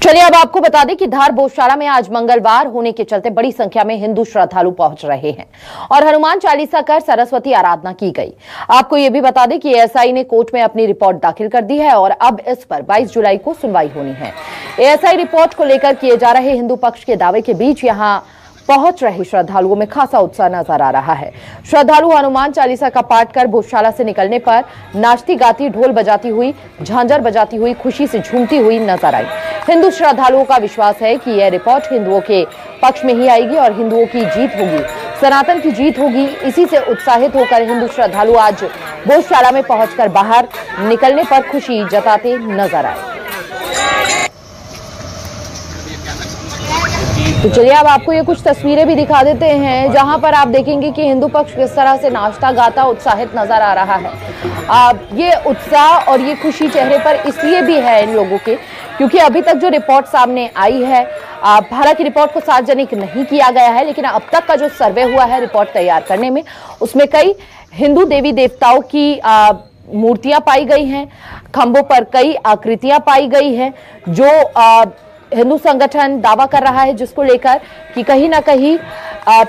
चलिए अब आपको बता दें कि धार गौशाला में आज मंगलवार होने के चलते बड़ी संख्या में हिंदू श्रद्धालु पहुंच रहे हैं और हनुमान चालीसा कर सरस्वती आराधना की गई। आपको यह भी बता दें कि एएसआई ने कोर्ट में अपनी रिपोर्ट दाखिल कर दी है और अब इस पर 22 जुलाई को सुनवाई होनी है। एएसआई रिपोर्ट को लेकर किए जा रहे हिंदू पक्ष के दावे के बीच यहां पहुंच रहे श्रद्धालुओं में खासा उत्साह नजर आ रहा है। श्रद्धालु हनुमान चालीसा का पाठ कर गौशाला से निकलने पर नाचती गाती, ढोल बजाती हुई, झांझर बजाती हुई, खुशी से झूमती हुई नजर आई। हिंदू श्रद्धालुओं का विश्वास है कि यह रिपोर्ट हिंदुओं के पक्ष में ही आएगी और हिंदुओं की जीत होगी, सनातन की जीत होगी। इसी से उत्साहित होकर हिंदू श्रद्धालु आज गौशाला में पहुंचकर बाहर निकलने पर खुशी जताते नजर आए। तो चलिए अब आपको ये कुछ तस्वीरें भी दिखा देते हैं जहां पर आप देखेंगे कि हिंदू पक्ष किस तरह से नाचता गाता उत्साहित नजर आ रहा है। ये उत्साह और ये खुशी चेहरे पर इसलिए भी है इन लोगों के क्योंकि अभी तक जो रिपोर्ट सामने आई है, हालांकि रिपोर्ट को सार्वजनिक नहीं किया गया है, लेकिन अब तक का जो सर्वे हुआ है रिपोर्ट तैयार करने में, उसमें कई हिंदू देवी देवताओं की मूर्तियां पाई गई हैं, खंभों पर कई आकृतियां पाई गई हैं जो हिंदू संगठन दावा कर रहा है, जिसको लेकर कि कहीं ना कहीं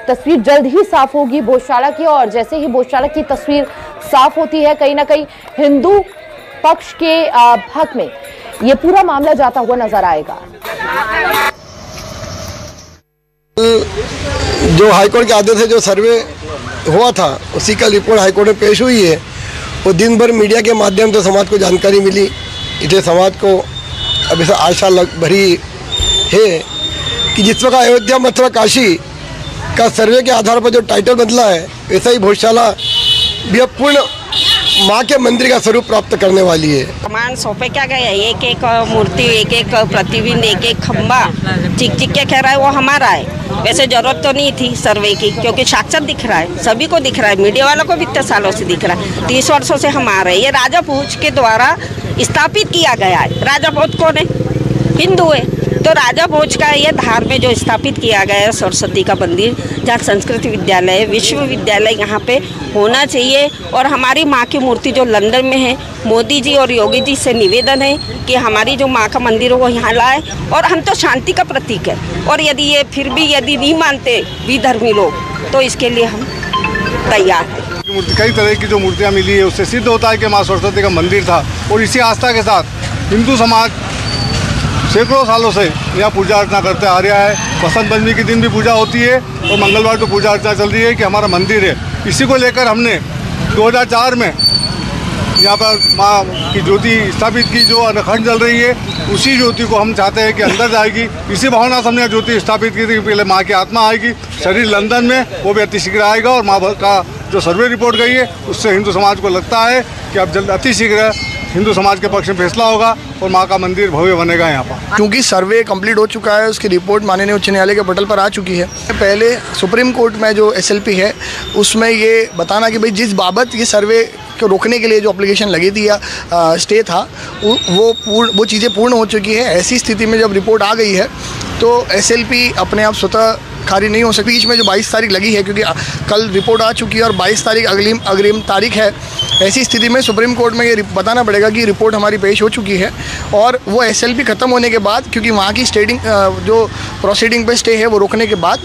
तस्वीर जल्द ही साफ होगी गौशाला की। और जैसे ही गौशाला की तस्वीर साफ होती है, कहीं ना कहीं हिंदू पक्ष के हक में ये पूरा मामला जाता हुआ नजर आएगा। जो हाईकोर्ट के आदेश से जो सर्वे हुआ था उसी का रिपोर्ट हाईकोर्ट में पेश हुई है। वो दिन भर मीडिया के माध्यम से समाज को जानकारी मिली। इसे समाज को अब ऐसा आशा भरी है कि जिस वक्त अयोध्या, मथुरा, काशी का सर्वे के आधार पर जो टाइटल बदला है, वैसा ही गौशाला भी अब पूर्ण माँ के मंदिर का स्वरूप प्राप्त करने वाली है। सामान सौंपे क्या गया, एक एक मूर्ति, एक एक प्रतिबिंब, एक एक खम्बा चिक चिक के कह रहा है वो हमारा है। वैसे जरूरत तो नहीं थी सर्वे की, क्योंकि साक्षात दिख रहा है, सभी को दिख रहा है, मीडिया वालों को भी इतने सालों से दिख रहा है। 30 वर्षों से हम आ रहे हैं। ये राजा भोज के द्वारा स्थापित किया गया है। राजा भोज कौन है? हिंदू है। तो राजा भोज का ये धार में जो स्थापित किया गया है सरस्वती का मंदिर, जहाँ संस्कृत विद्यालय, विश्वविद्यालय यहाँ पे होना चाहिए। और हमारी माँ की मूर्ति जो लंदन में है, मोदी जी और योगी जी से निवेदन है कि हमारी जो माँ का मंदिर है वो यहाँ लाए। और हम तो शांति का प्रतीक है, और यदि ये फिर भी यदि नहीं मानते विधर्मी लोग तो इसके लिए हम तैयार हैं। कई तरह की जो मूर्तियाँ मिली है उससे सिद्ध होता है कि माँ सरस्वती का मंदिर था। और इसी आस्था के साथ हिंदू समाज सैकड़ों सालों से यहाँ पूजा अर्चना करते आ रहा है। बसंत पंचमी के दिन भी पूजा होती है और मंगलवार को पूजा अर्चना चल रही है कि हमारा मंदिर है। इसी को लेकर हमने 2004 में यहाँ पर माँ की ज्योति स्थापित की, जो अखंड जल रही है। उसी ज्योति को हम चाहते हैं कि अंदर जाएगी। इसी भावना से हमने ज्योति स्थापित की थी। पहले माँ की आत्मा आएगी, शरीर लंदन में, वो भी अतिशीघ्र आएगा। और माँ का जो सर्वे रिपोर्ट गई है उससे हिंदू समाज को लगता है कि अब जल्द अतिशीघ्र हिंदू समाज के पक्ष में फैसला होगा और माँ का मंदिर भव्य बनेगा यहाँ पर। क्योंकि सर्वे कंप्लीट हो चुका है, उसकी रिपोर्ट माननीय उच्च न्यायालय के पोर्टल पर आ चुकी है। पहले सुप्रीम कोर्ट में जो एसएलपी है उसमें ये बताना कि भाई जिस बाबत ये सर्वे को रोकने के लिए जो एप्लीकेशन लगी थी या स्टे था वो चीज़ें पूर्ण हो चुकी है। ऐसी स्थिति में जब रिपोर्ट आ गई है तो एसएलपी अपने आप स्वतः खारिज नहीं हो सकती। बीच में जो 22 तारीख लगी है, क्योंकि कल रिपोर्ट आ चुकी है और 22 तारीख अग्रिम तारीख है। ऐसी स्थिति में सुप्रीम कोर्ट में ये बताना पड़ेगा कि रिपोर्ट हमारी पेश हो चुकी है और वो एसएलपी ख़त्म होने के बाद, क्योंकि वहाँ की स्टेटिंग जो प्रोसीडिंग पे स्टे है वो रोकने के बाद,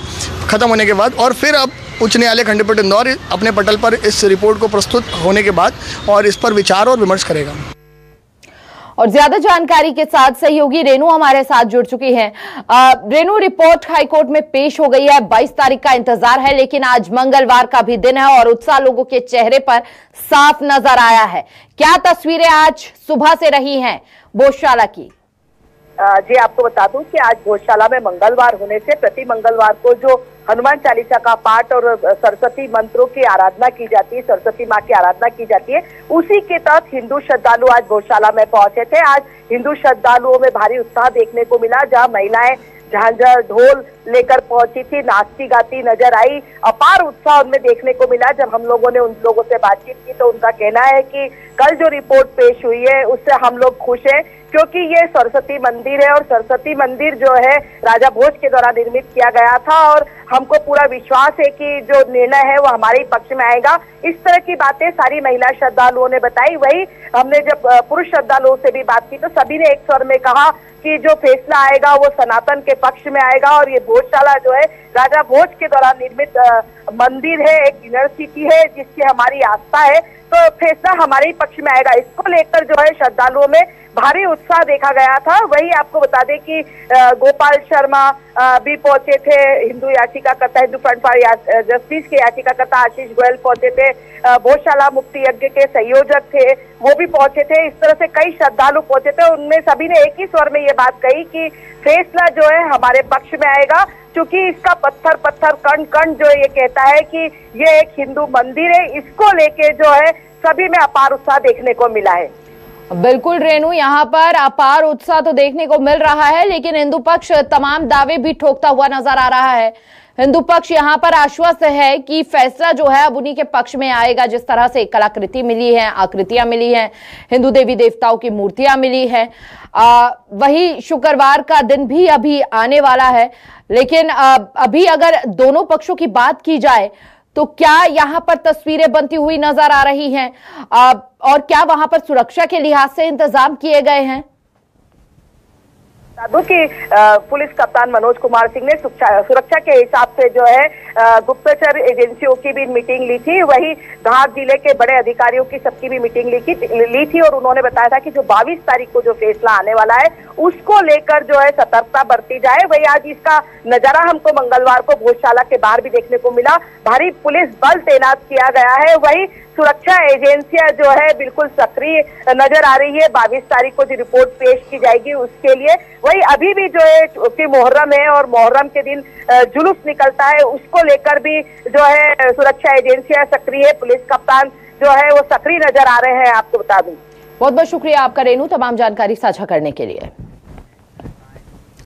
ख़त्म होने के बाद, और फिर अब उच्च न्यायालय खंडपीठ इंदौर अपने पटल पर इस रिपोर्ट को प्रस्तुत होने के बाद और इस पर विचार और विमर्श करेगा। और ज्यादा जानकारी के साथ सहयोगी रेनू हमारे साथ जुड़ चुकी हैं। रेनू, रिपोर्ट हाईकोर्ट में पेश हो गई है, 22 तारीख का इंतजार है, लेकिन आज मंगलवार का भी दिन है और उत्साह लोगों के चेहरे पर साफ नजर आया है। क्या तस्वीरें आज सुबह से रही हैं गौशाला की? जी, आपको बता दूं कि आज गौशाला में मंगलवार होने से प्रति मंगलवार को जो हनुमान चालीसा का पाठ और सरस्वती मंत्रों की आराधना की जाती है, सरस्वती माँ की आराधना की जाती है, उसी के तहत हिंदू श्रद्धालु आज गौशाला में पहुंचे थे। आज हिंदू श्रद्धालुओं में भारी उत्साह देखने को मिला, जहां महिलाएं झांझर ढोल लेकर पहुंची थी, नाचती गाती नजर आई। अपार उत्साह उनमें देखने को मिला। जब हम लोगों ने उन लोगों से बातचीत की तो उनका कहना है कि कल जो रिपोर्ट पेश हुई है उससे हम लोग खुश हैं, क्योंकि ये सरस्वती मंदिर है और सरस्वती मंदिर जो है राजा भोज के द्वारा निर्मित किया गया था और हमको पूरा विश्वास है कि जो निर्णय है वो हमारे ही पक्ष में आएगा। इस तरह की बातें सारी महिला श्रद्धालुओं ने बताई। वही हमने जब पुरुष श्रद्धालुओं से भी बात की तो सभी ने एक स्वर में कहा कि जो फैसला आएगा वो सनातन के पक्ष में आएगा और ये भोजशाला जो है राजा भोज के द्वारा निर्मित मंदिर है, एक यूनिवर्सिटी है जिसकी हमारी आस्था है, तो फैसला हमारे ही पक्ष में आएगा। इसको लेकर जो है श्रद्धालुओं में भारी उत्साह देखा गया था। वही आपको बता दें कि गोपाल शर्मा भी पहुंचे थे, हिंदू याचिकाकर्ता, हिंदू फ्रंट फॉर जस्टिस के याचिकाकर्ता आशीष गोयल पहुंचे थे, भोजशाला मुक्ति यज्ञ के संयोजक थे वो भी पहुंचे थे। इस तरह से कई श्रद्धालु पहुंचे थे, उनमें सभी ने एक ही स्वर में ये बात कही कि फैसला जो है हमारे पक्ष में आएगा, क्योंकि इसका पत्थर पत्थर कण कण जो ये कहता है कि ये एक हिंदू मंदिर है। इसको लेके जो है सभी में अपार उत्साह देखने को मिला है। बिल्कुल रेणु, यहाँ पर अपार उत्साह तो देखने को मिल रहा है, लेकिन हिंदू पक्ष तमाम दावे भी ठोकता हुआ नजर आ रहा है। हिंदू पक्ष यहाँ पर आश्वस्त है कि फैसला जो है अब उन्हीं के पक्ष में आएगा। जिस तरह से कलाकृति मिली है, आकृतियां मिली हैं, हिंदू देवी देवताओं की मूर्तियां मिली हैं, वही शुक्रवार का दिन भी अभी आने वाला है। लेकिन अभी अगर दोनों पक्षों की बात की जाए तो क्या यहाँ पर तस्वीरें बनती हुई नजर आ रही हैं और क्या वहां पर सुरक्षा के लिहाज से इंतजाम किए गए हैं? कि पुलिस कप्तान मनोज कुमार सिंह ने सुरक्षा के हिसाब से जो है गुप्तचर एजेंसियों की भी मीटिंग ली थी। वही घाट जिले के बड़े अधिकारियों की सबकी भी मीटिंग ली थी और उन्होंने बताया था कि जो 22 तारीख को जो फैसला आने वाला है उसको लेकर जो है सतर्कता बरती जाए। वही आज इसका नजारा हमको मंगलवार को भोजशाला के बाहर भी देखने को मिला। भारी पुलिस बल तैनात किया गया है। वही सुरक्षा एजेंसियां जो है बिल्कुल सक्रिय नजर आ रही है। 22 तारीख को जो रिपोर्ट पेश की जाएगी उसके लिए। वही अभी भी जो है कि मुहर्रम है और मुहर्रम के दिन जुलूस निकलता है, उसको लेकर भी जो है सुरक्षा एजेंसियां सक्रिय है। पुलिस कप्तान जो है वो सक्रिय नजर आ रहे हैं। आपको बता दूं। बहुत बहुत शुक्रिया आपका रेणु, तमाम जानकारी साझा करने के लिए।